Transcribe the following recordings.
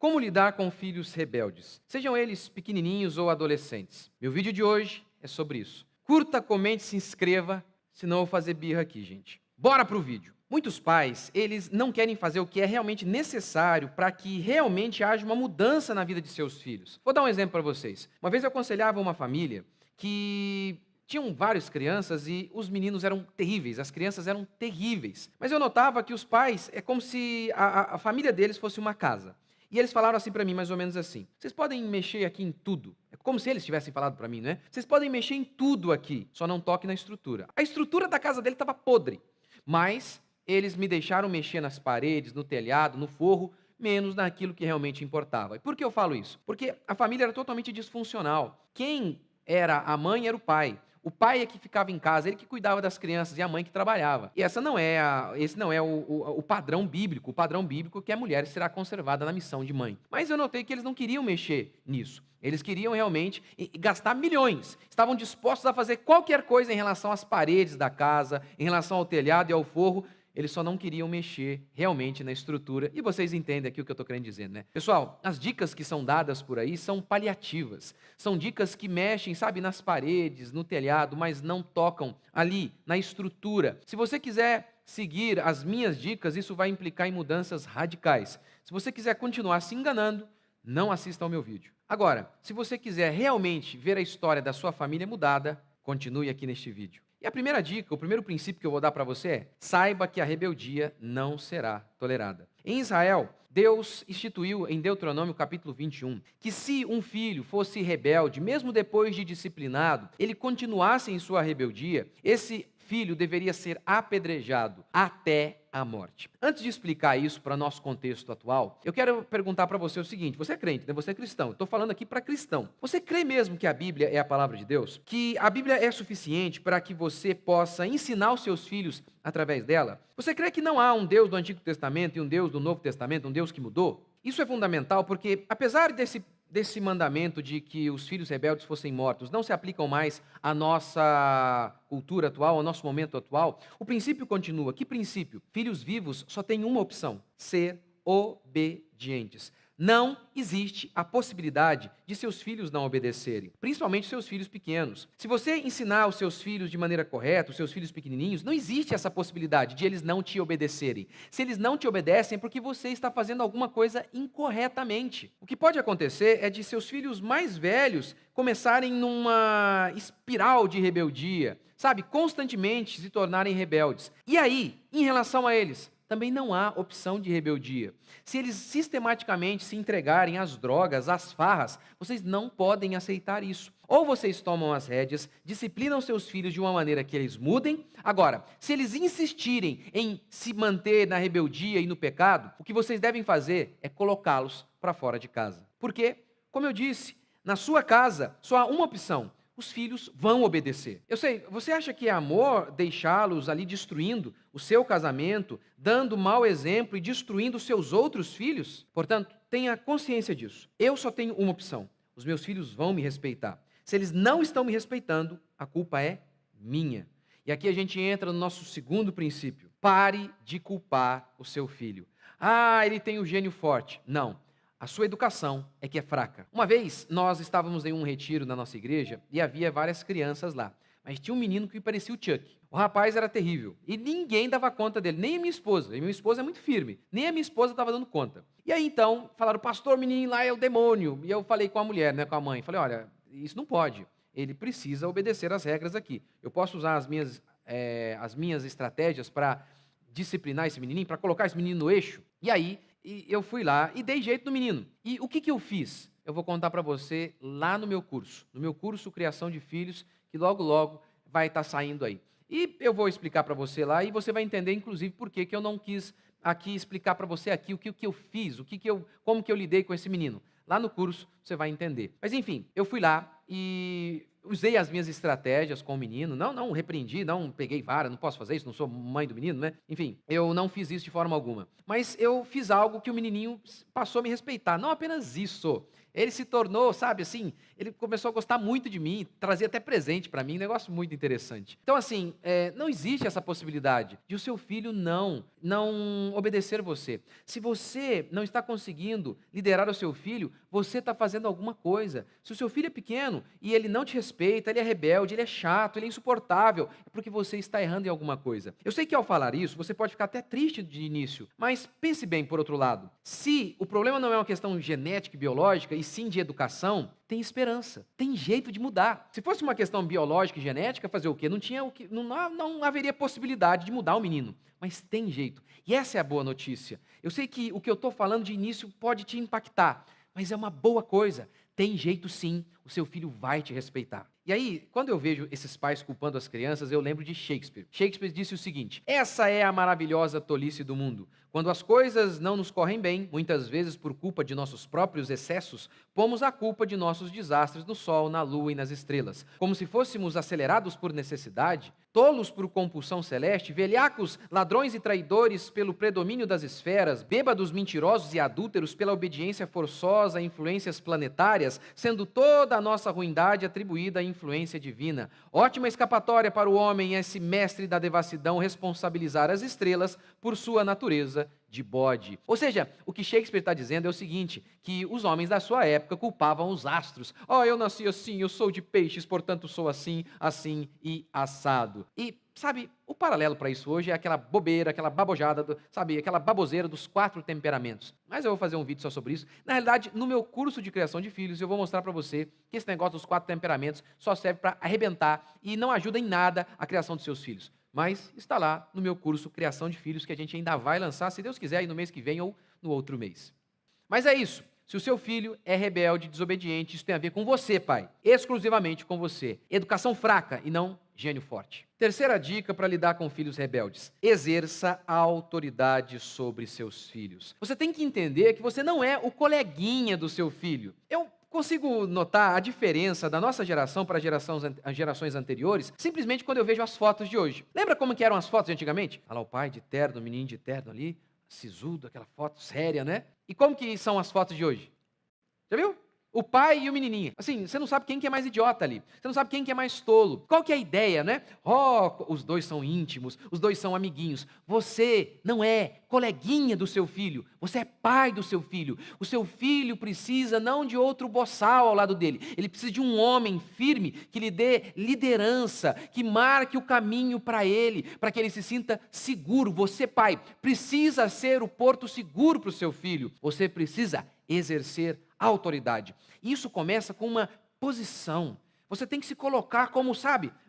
Como lidar com filhos rebeldes, sejam eles pequenininhos ou adolescentes? Meu vídeo de hoje é sobre isso. Curta, comente, se inscreva, senão eu vou fazer birra aqui, gente. Bora pro vídeo. Muitos pais, eles não querem fazer o que é realmente necessário para que realmente haja uma mudança na vida de seus filhos. Vou dar um exemplo para vocês. Uma vez eu aconselhava uma família que tinham várias crianças e os meninos eram terríveis, as crianças eram terríveis. Mas eu notava que os pais, é como se a família deles fosse uma casa. E eles falaram assim para mim, mais ou menos assim: vocês podem mexer aqui em tudo. É como se eles tivessem falado para mim, né? Vocês podem mexer em tudo aqui, só não toque na estrutura. A estrutura da casa dele estava podre, mas eles me deixaram mexer nas paredes, no telhado, no forro, menos naquilo que realmente importava. E por que eu falo isso? Porque a família era totalmente disfuncional. Quem era a mãe era o pai. O pai é que ficava em casa, ele que cuidava das crianças e a mãe que trabalhava. E esse não é o padrão bíblico. O padrão bíblico é que a mulher será conservada na missão de mãe. Mas eu notei que eles não queriam mexer nisso. Eles queriam realmente gastar milhões. Estavam dispostos a fazer qualquer coisa em relação às paredes da casa, em relação ao telhado e ao forro. Eles só não queriam mexer realmente na estrutura. E vocês entendem aqui o que eu estou querendo dizer, né? Pessoal, as dicas que são dadas por aí são paliativas. São dicas que mexem, sabe, nas paredes, no telhado, mas não tocam ali, na estrutura. Se você quiser seguir as minhas dicas, isso vai implicar em mudanças radicais. Se você quiser continuar se enganando, não assista ao meu vídeo. Agora, se você quiser realmente ver a história da sua família mudada, continue aqui neste vídeo. E a primeira dica, o primeiro princípio que eu vou dar para você é: saiba que a rebeldia não será tolerada. Em Israel, Deus instituiu em Deuteronômio capítulo 21, que se um filho fosse rebelde, mesmo depois de disciplinado, ele continuasse em sua rebeldia, esse filho deveria ser apedrejado até a morte. Antes de explicar isso para nosso contexto atual, eu quero perguntar para você o seguinte: você é crente, né? Você é cristão. Estou falando aqui para cristão. Você crê mesmo que a Bíblia é a palavra de Deus? Que a Bíblia é suficiente para que você possa ensinar os seus filhos através dela? Você crê que não há um Deus do Antigo Testamento e um Deus do Novo Testamento, um Deus que mudou? Isso é fundamental porque, apesar desse mandamento de que os filhos rebeldes fossem mortos não se aplicam mais à nossa cultura atual, ao nosso momento atual, o princípio continua. Que princípio? Filhos vivos só têm uma opção: ser obedientes. Não existe a possibilidade de seus filhos não obedecerem, principalmente seus filhos pequenos. Se você ensinar os seus filhos de maneira correta, os seus filhos pequenininhos, não existe essa possibilidade de eles não te obedecerem. Se eles não te obedecem, é porque você está fazendo alguma coisa incorretamente. O que pode acontecer é de seus filhos mais velhos começarem numa espiral de rebeldia, sabe, constantemente se tornarem rebeldes. E aí, em relação a eles, também não há opção de rebeldia. Se eles sistematicamente se entregarem às drogas, às farras, vocês não podem aceitar isso. Ou vocês tomam as rédeas, disciplinam seus filhos de uma maneira que eles mudem. Agora, se eles insistirem em se manter na rebeldia e no pecado, o que vocês devem fazer é colocá-los para fora de casa. Por quê? Como eu disse, na sua casa só há uma opção: os filhos vão obedecer. Eu sei, você acha que é amor deixá-los ali destruindo o seu casamento, dando mau exemplo e destruindo os seus outros filhos? Portanto, tenha consciência disso. Eu só tenho uma opção: os meus filhos vão me respeitar. Se eles não estão me respeitando, a culpa é minha. E aqui a gente entra no nosso segundo princípio: pare de culpar o seu filho. Ah, ele tem o gênio forte. Não. A sua educação é que é fraca. Uma vez, nós estávamos em um retiro na nossa igreja e havia várias crianças lá. Mas tinha um menino que parecia o Chuck. O rapaz era terrível e ninguém dava conta dele, nem a minha esposa. E minha esposa é muito firme, nem a minha esposa estava dando conta. E aí então, falaram: pastor, o menino lá é o demônio. E eu falei com a mulher, né, com a mãe, falei: olha, isso não pode. Ele precisa obedecer às regras aqui. Eu posso usar as minhas estratégias para disciplinar esse menininho, para colocar esse menino no eixo? E aí, eu fui lá e dei jeito no menino. E o que eu fiz? Eu vou contar para você lá no meu curso Criação de Filhos, que logo, logo vai estar saindo aí. E eu vou explicar para você lá e você vai entender, inclusive, por que eu não quis aqui explicar para você aqui o que eu fiz, como que eu lidei com esse menino. Lá no curso você vai entender. Mas enfim, eu fui lá e usei as minhas estratégias com o menino, não repreendi, não peguei vara, não posso fazer isso, não sou mãe do menino, né? Enfim, eu não fiz isso de forma alguma. Mas eu fiz algo que o menininho passou a me respeitar. Não apenas isso. Ele se tornou, sabe, assim, ele começou a gostar muito de mim, trazia até presente para mim, um negócio muito interessante. Então, assim, não existe essa possibilidade de o seu filho não obedecer você. Se você não está conseguindo liderar o seu filho, você está fazendo alguma coisa. Se o seu filho é pequeno e ele não te respeita, ele é rebelde, ele é chato, ele é insuportável, é porque você está errando em alguma coisa. Eu sei que ao falar isso, você pode ficar até triste de início, mas pense bem por outro lado. Se o problema não é uma questão genética e biológica, e sim de educação, tem esperança, tem jeito de mudar. Se fosse uma questão biológica e genética, fazer o quê? Não haveria possibilidade de mudar o menino, mas tem jeito. E essa é a boa notícia. Eu sei que o que eu estou falando de início pode te impactar, mas é uma boa coisa. Tem jeito sim, o seu filho vai te respeitar. E aí, quando eu vejo esses pais culpando as crianças, eu lembro de Shakespeare. Shakespeare disse o seguinte: essa é a maravilhosa tolice do mundo. Quando as coisas não nos correm bem, muitas vezes por culpa de nossos próprios excessos, pomos a culpa de nossos desastres no sol, na lua e nas estrelas. Como se fôssemos acelerados por necessidade, tolos por compulsão celeste, velhacos, ladrões e traidores pelo predomínio das esferas, bêbados, mentirosos e adúlteros pela obediência forçosa a influências planetárias, sendo toda a nossa ruindade atribuída à influência divina. Ótima escapatória para o homem, esse mestre da devassidão, responsabilizar as estrelas por sua natureza de bode. Ou seja, o que Shakespeare está dizendo é o seguinte, que os homens da sua época culpavam os astros. Eu nasci assim, eu sou de peixes, portanto sou assim, assim e assado. E, sabe, o paralelo para isso hoje é aquela bobeira, aquela babojada, aquela baboseira dos 4 temperamentos. Mas eu vou fazer um vídeo só sobre isso. Na realidade, no meu curso de criação de filhos, eu vou mostrar para você que esse negócio dos 4 temperamentos só serve para arrebentar e não ajuda em nada a criação dos seus filhos. Mas está lá no meu curso Criação de Filhos, que a gente ainda vai lançar, se Deus quiser, aí no mês que vem ou no outro mês. Mas é isso. Se o seu filho é rebelde, desobediente, isso tem a ver com você, pai. Exclusivamente com você. Educação fraca e não gênio forte. Terceira dica para lidar com filhos rebeldes: exerça a autoridade sobre seus filhos. Você tem que entender que você não é o coleguinha do seu filho. Eu consigo notar a diferença da nossa geração para as gerações anteriores simplesmente quando eu vejo as fotos de hoje. Lembra como que eram as fotos de antigamente? Olha lá o pai de terno, o menino de terno ali, sisudo, aquela foto séria, né? E como que são as fotos de hoje? Já viu? O pai e o menininho. Assim, você não sabe quem que é mais idiota ali. Você não sabe quem que é mais tolo. Qual que é a ideia, né? Os dois são íntimos, os dois são amiguinhos. Você não é coleguinha do seu filho. Você é pai do seu filho. O seu filho precisa não de outro boçal ao lado dele. Ele precisa de um homem firme que lhe dê liderança, que marque o caminho para ele, para que ele se sinta seguro. Você, pai, precisa ser o porto seguro para o seu filho. Você precisa exercer autoridade. Isso começa com uma posição. Você tem que se colocar como,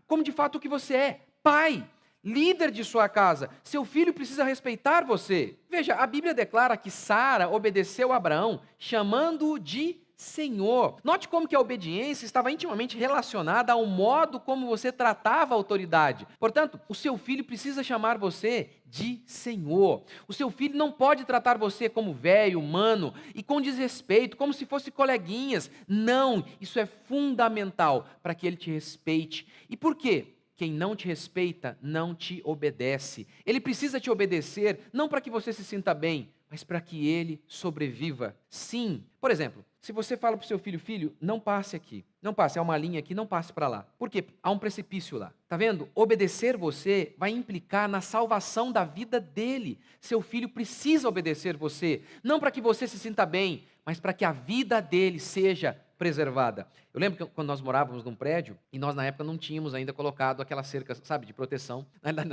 como de fato o que você é, pai, líder de sua casa. Seu filho precisa respeitar você. Veja, a Bíblia declara que Sara obedeceu a Abraão, chamando-o de Senhor. Note como que a obediência estava intimamente relacionada ao modo como você tratava a autoridade. Portanto, o seu filho precisa chamar você de Senhor. O seu filho não pode tratar você como velho, humano e com desrespeito, como se fosse coleguinhas. Não, isso é fundamental para que ele te respeite. E por quê? Quem não te respeita não te obedece. Ele precisa te obedecer não para que você se sinta bem, mas para que ele sobreviva. Sim. Por exemplo, se você fala para o seu filho, filho, não passe aqui, não passe, há uma linha aqui, não passe para lá. Por quê? Há um precipício lá. Está vendo? Obedecer você vai implicar na salvação da vida dele. Seu filho precisa obedecer você, não para que você se sinta bem, mas para que a vida dele seja preservada. Eu lembro que quando nós morávamos num prédio, e nós na época não tínhamos ainda colocado aquela cerca, de proteção.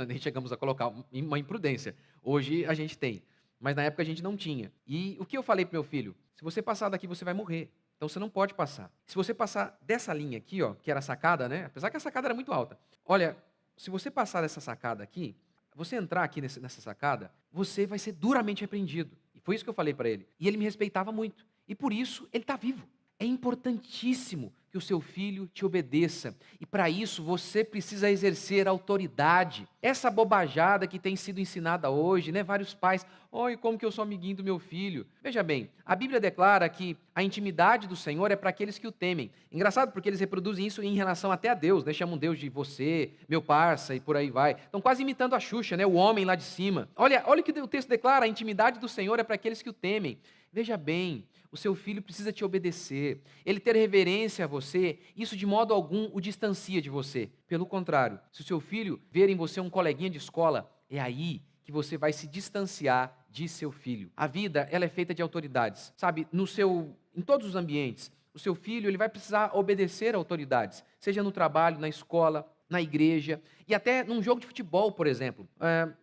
Nem chegamos a colocar, uma imprudência. Hoje a gente tem. Mas na época a gente não tinha. E o que eu falei para meu filho? Se você passar daqui, você vai morrer. Então você não pode passar. Se você passar dessa linha aqui, que era a sacada, né? Apesar que a sacada era muito alta. Olha, se você passar dessa sacada aqui, você entrar aqui nessa sacada, você vai ser duramente repreendido. E foi isso que eu falei para ele. E ele me respeitava muito. E por isso ele está vivo. É importantíssimo que o seu filho te obedeça. E para isso você precisa exercer autoridade. Essa bobajada que tem sido ensinada hoje, né? Vários pais, oi, como que eu sou amiguinho do meu filho? Veja bem, a Bíblia declara que a intimidade do Senhor é para aqueles que o temem. Engraçado porque eles reproduzem isso em relação até a Deus, né? Chamam Deus de você, meu parça e por aí vai. Estão quase imitando a Xuxa, né? O homem lá de cima. Olha o que o texto declara, a intimidade do Senhor é para aqueles que o temem. Veja bem, o seu filho precisa te obedecer. Ele ter reverência a você, isso de modo algum o distancia de você. Pelo contrário, se o seu filho ver em você um coleguinha de escola, é aí que você vai se distanciar de seu filho. A vida, ela é feita de autoridades. Sabe, em todos os ambientes, o seu filho ele vai precisar obedecer a autoridades, seja no trabalho, na escola, na igreja e até num jogo de futebol, por exemplo.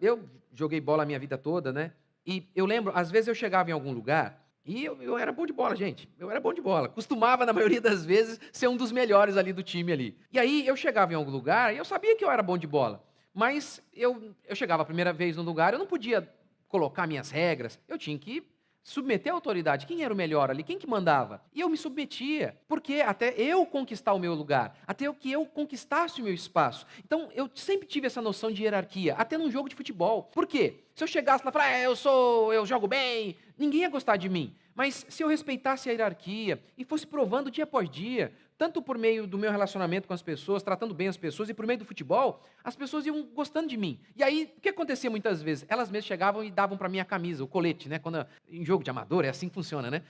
Eu joguei bola a minha vida toda, né? E eu lembro, às vezes eu chegava em algum lugar e eu era bom de bola, gente. Eu era bom de bola. Costumava, na maioria das vezes, ser um dos melhores ali do time ali. E aí eu chegava em algum lugar e eu sabia que eu era bom de bola. Mas eu chegava a primeira vez no lugar, eu não podia colocar minhas regras. Eu tinha que submeter a autoridade. Quem era o melhor ali? Quem que mandava? E eu me submetia. Porque até eu conquistar o meu lugar, até que eu conquistasse o meu espaço. Então, eu sempre tive essa noção de hierarquia, até num jogo de futebol. Por quê? Se eu chegasse lá e falasse, eu jogo bem, ninguém ia gostar de mim. Mas se eu respeitasse a hierarquia e fosse provando dia após dia, tanto por meio do meu relacionamento com as pessoas, tratando bem as pessoas, e por meio do futebol, as pessoas iam gostando de mim. E aí, o que acontecia muitas vezes? Elas mesmas chegavam e davam para mim a camisa, o colete, né? Em jogo de amador, é assim que funciona, né?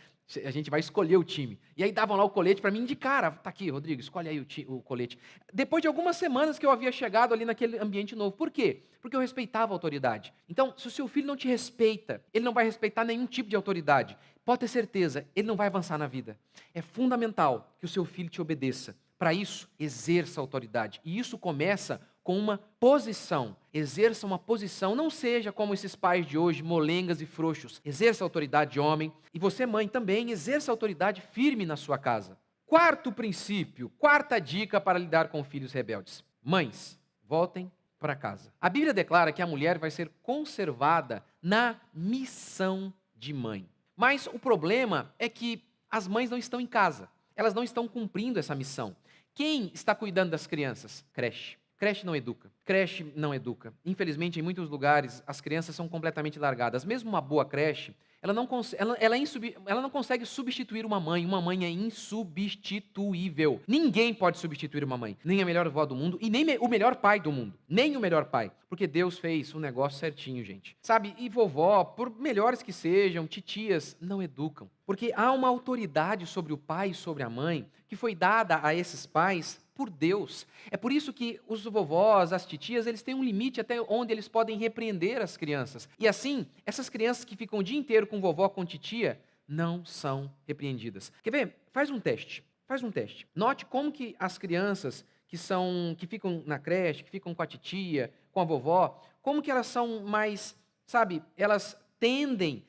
A gente vai escolher o time. E aí davam lá o colete para mim de cara. Tá aqui, Rodrigo, escolhe aí o colete. Depois de algumas semanas que eu havia chegado ali naquele ambiente novo. Por quê? Porque eu respeitava a autoridade. Então, se o seu filho não te respeita, ele não vai respeitar nenhum tipo de autoridade. Pode ter certeza, ele não vai avançar na vida. É fundamental que o seu filho te obedeça. Para isso, exerça a autoridade. E isso começa com uma posição. Exerça uma posição. Não seja como esses pais de hoje, molengas e frouxos. Exerça a autoridade de homem. E você, mãe, também exerça a autoridade firme na sua casa. Quarto princípio, quarta dica para lidar com filhos rebeldes. Mães, voltem para casa. A Bíblia declara que a mulher vai ser conservada na missão de mãe. Mas o problema é que as mães não estão em casa. Elas não estão cumprindo essa missão. Quem está cuidando das crianças? Creche. Creche não educa. Creche não educa. Infelizmente, em muitos lugares, as crianças são completamente largadas. Mesmo uma boa creche, ela não consegue substituir uma mãe. Uma mãe é insubstituível. Ninguém pode substituir uma mãe. Nem a melhor vó do mundo e nem o melhor pai do mundo. Nem o melhor pai. Porque Deus fez o negócio certinho, gente. Sabe, e vovó, por melhores que sejam, titias, não educam. Porque há uma autoridade sobre o pai e sobre a mãe que foi dada a esses pais por Deus. É por isso que os vovós, as titias, eles têm um limite até onde eles podem repreender as crianças. E assim, essas crianças que ficam o dia inteiro com vovó, com titia, não são repreendidas. Quer ver? Faz um teste. Faz um teste. Note como que as crianças que ficam na creche, que ficam com a titia, com a vovó, como que elas são mais, sabe, elas tendem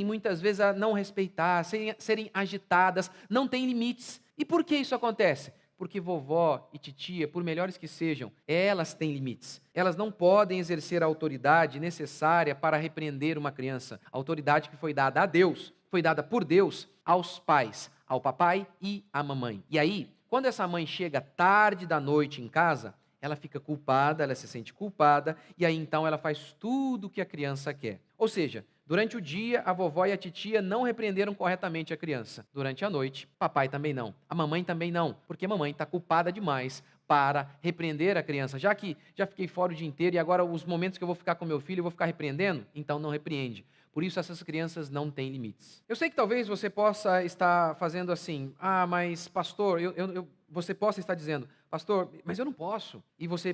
muitas vezes a não respeitar, serem agitadas, não têm limites. E por que isso acontece? Porque vovó e titia, por melhores que sejam, elas têm limites. Elas não podem exercer a autoridade necessária para repreender uma criança. A autoridade que foi dada a Deus, foi dada por Deus aos pais, ao papai e à mamãe. E aí, quando essa mãe chega tarde da noite em casa, ela fica culpada, ela se sente culpada, e aí então ela faz tudo o que a criança quer. Ou seja, durante o dia, a vovó e a titia não repreenderam corretamente a criança. Durante a noite, papai também não. A mamãe também não, porque a mamãe está culpada demais para repreender a criança. Já que já fiquei fora o dia inteiro e agora os momentos que eu vou ficar com meu filho, eu vou ficar repreendendo? Então não repreende. Por isso essas crianças não têm limites. Eu sei que talvez você possa estar fazendo assim, mas pastor, você possa estar dizendo, pastor, mas eu não posso. E você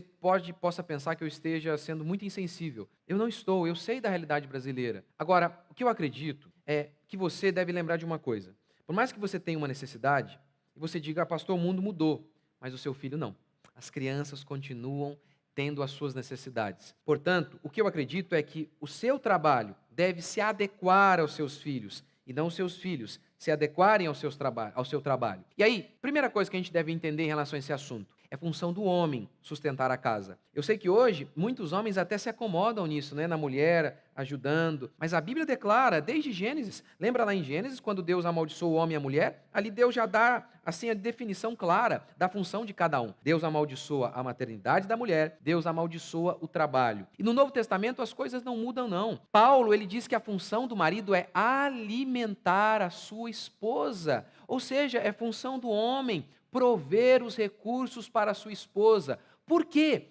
possa pensar que eu esteja sendo muito insensível. Eu não estou, eu sei da realidade brasileira. Agora, o que eu acredito é que você deve lembrar de uma coisa. Por mais que você tenha uma necessidade, e você diga, pastor, o mundo mudou, mas o seu filho não. As crianças continuam tendo as suas necessidades. Portanto, o que eu acredito é que o seu trabalho deve se adequar aos seus filhos, e não os seus filhos se adequarem ao seu trabalho. E aí, primeira coisa que a gente deve entender em relação a esse assunto, é função do homem sustentar a casa. Eu sei que hoje, muitos homens até se acomodam nisso, né? Na mulher ajudando. Mas a Bíblia declara, desde Gênesis, lembra lá em Gênesis, quando Deus amaldiçoou o homem e a mulher? Ali Deus já dá, assim, a definição clara da função de cada um. Deus amaldiçoa a maternidade da mulher, Deus amaldiçoa o trabalho. E no Novo Testamento as coisas não mudam, não. Paulo, ele diz que a função do marido é alimentar a sua esposa. Ou seja, é função do homem prover os recursos para a sua esposa. Por quê?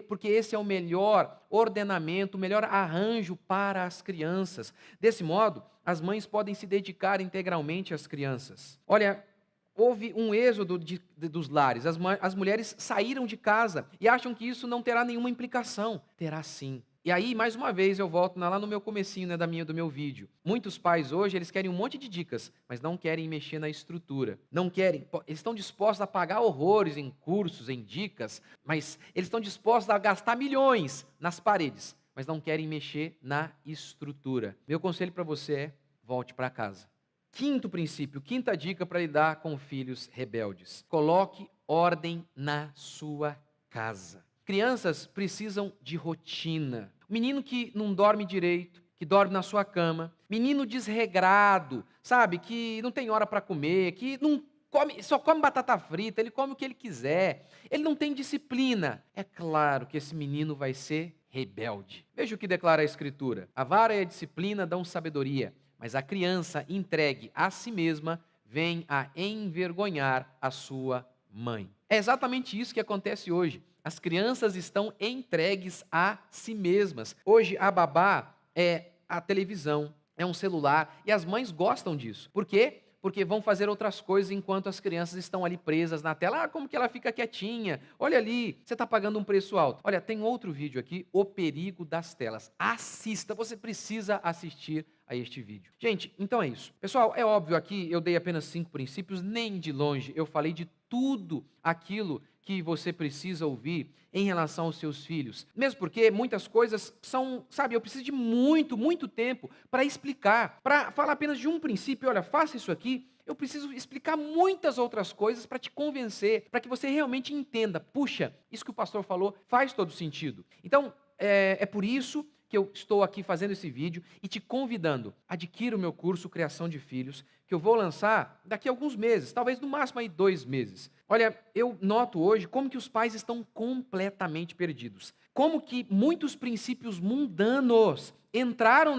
Porque esse é o melhor ordenamento, o melhor arranjo para as crianças. Desse modo, as mães podem se dedicar integralmente às crianças. Olha, houve um êxodo dos lares. As mulheres saíram de casa e acham que isso não terá nenhuma implicação. Terá sim. E aí, mais uma vez, eu volto lá no meu comecinho, né, do meu vídeo. Muitos pais hoje, eles querem um monte de dicas, mas não querem mexer na estrutura. Não querem, eles estão dispostos a pagar horrores em cursos, em dicas, mas eles estão dispostos a gastar milhões nas paredes, mas não querem mexer na estrutura. Meu conselho para você é, volte para casa. Quinto princípio, quinta dica para lidar com filhos rebeldes. Coloque ordem na sua casa. Crianças precisam de rotina. Menino que não dorme direito, que dorme na sua cama, menino desregrado, sabe, que não tem hora para comer, que não come, só come batata frita, ele come o que ele quiser, ele não tem disciplina. É claro que esse menino vai ser rebelde. Veja o que declara a Escritura: a vara e a disciplina dão sabedoria, mas a criança entregue a si mesma vem a envergonhar a sua mãe. É exatamente isso que acontece hoje. As crianças estão entregues a si mesmas. Hoje a babá é a televisão, é um celular, e as mães gostam disso. Por quê? Porque vão fazer outras coisas enquanto as crianças estão ali presas na tela. Ah, como que ela fica quietinha? Olha ali, você está pagando um preço alto. Olha, tem outro vídeo aqui, O Perigo das Telas. Assista, você precisa assistir a este vídeo. Gente, então é isso. Pessoal, é óbvio aqui, eu dei apenas 5 princípios, nem de longe eu falei de tudo aquilo que você precisa ouvir em relação aos seus filhos. Mesmo porque muitas coisas são, sabe, eu preciso de muito tempo para explicar, para falar apenas de um princípio. Olha, faça isso aqui. Eu preciso explicar muitas outras coisas para te convencer, para que você realmente entenda. Puxa, isso que o pastor falou faz todo sentido. Então, é por isso que eu estou aqui fazendo esse vídeo e te convidando. Adquira o meu curso Criação de Filhos, que eu vou lançar daqui a alguns meses, talvez no máximo aí 2 meses. Olha, eu noto hoje como que os pais estão completamente perdidos. Como que muitos princípios mundanos entraram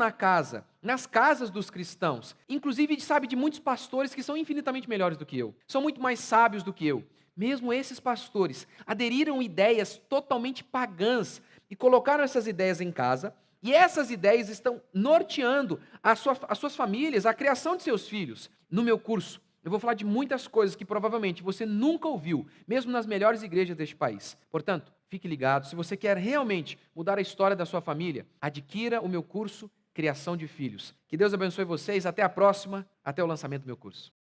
nas casas dos cristãos. Inclusive, sabe, de muitos pastores que são infinitamente melhores do que eu. São muito mais sábios do que eu. Mesmo esses pastores aderiram ideias totalmente pagãs e colocaram essas ideias em casa, e essas ideias estão norteando as suas famílias, a criação de seus filhos. No meu curso, eu vou falar de muitas coisas que provavelmente você nunca ouviu, mesmo nas melhores igrejas deste país. Portanto, fique ligado. Se você quer realmente mudar a história da sua família, adquira o meu curso Criação de Filhos. Que Deus abençoe vocês. Até a próxima. Até o lançamento do meu curso.